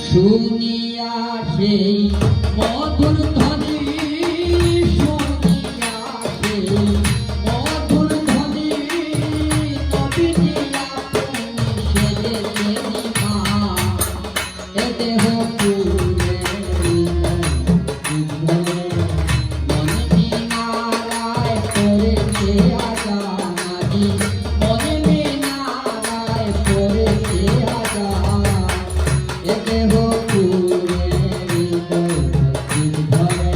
শুনিয়া সেই মধুর ধ্বনি, শুনিয়া সেই মধুর ধ্বনি, নবীজি আপনি সেজেছেন মা, এ দেহ পুরে মনে মিনারায় করেছে আজাদি, মনে মিনারায় করেছে আজাদ, এ দেহ পুরে হৃদয় ধরে।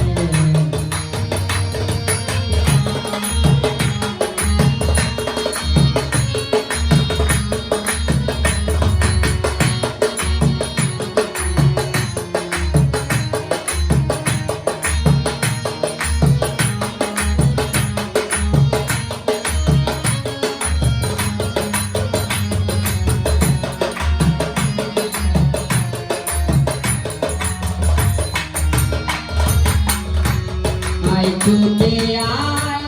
আয় ছুটে আয়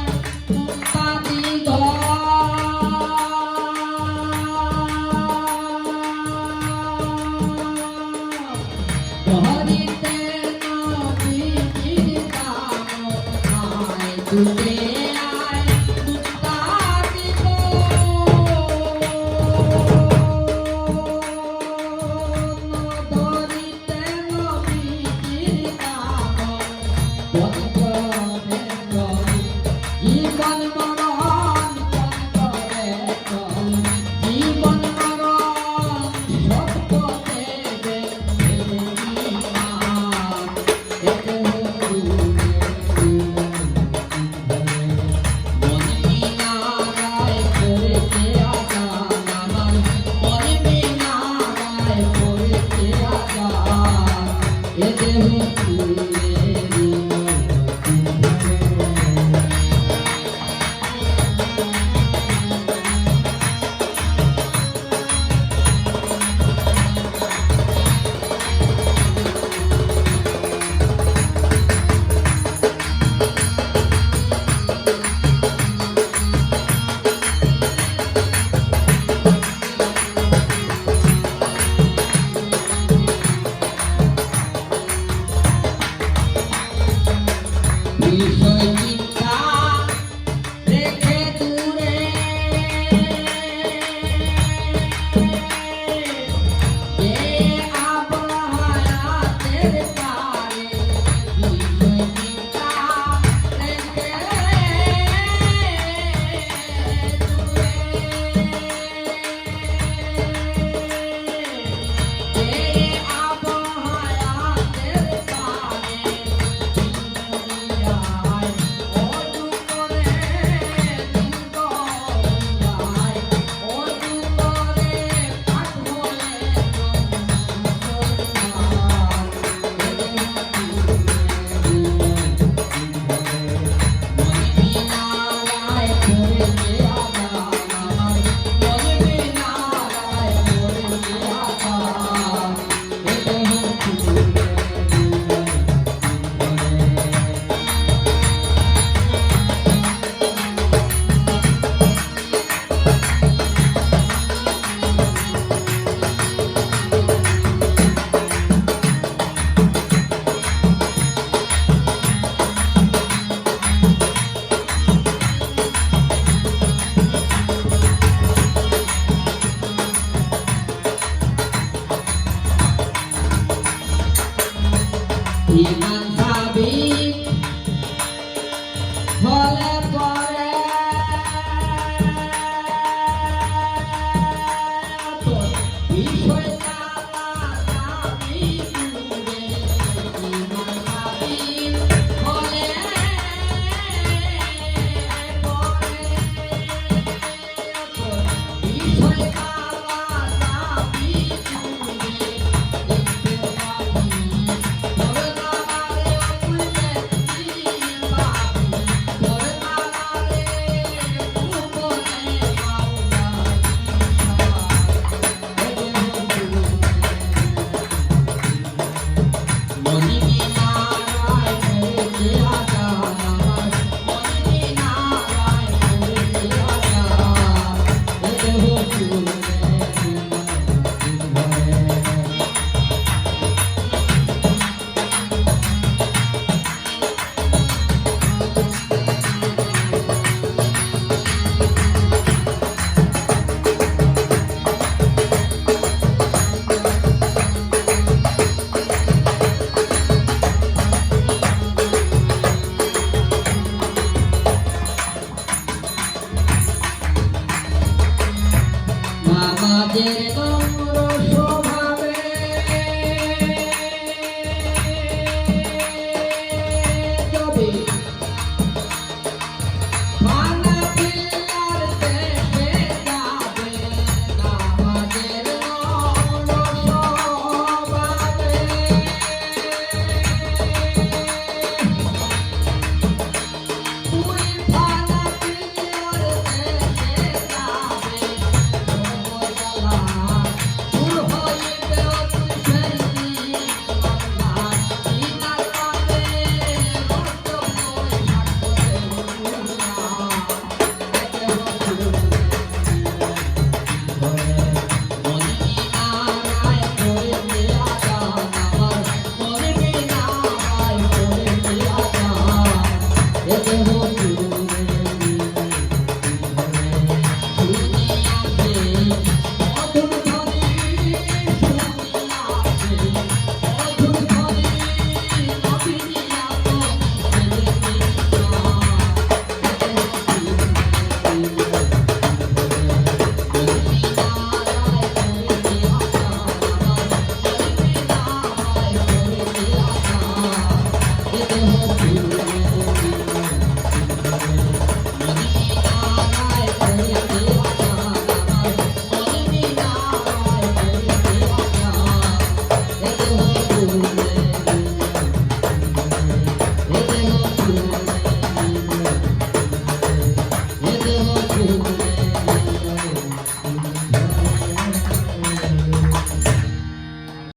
মুক্তাদি ধরিতে নবীজির নাম, আয় ছুটে আয় মুক্তাদি ধরিতে নবীজির নাম, জীবন মরণ করে জীবন মরণ সব দেবে মনে মিনারায় করেছে আজাদ, আমার মনে মিনারায় করেছে আজাদ, এ দেহ বিষয় চিন্তা রেখে দূরে, যে আবহাওয়াতের পারে, বিষয় চিন্তা রেখে দূরে, যে আবহাওয়াতের পারে Iman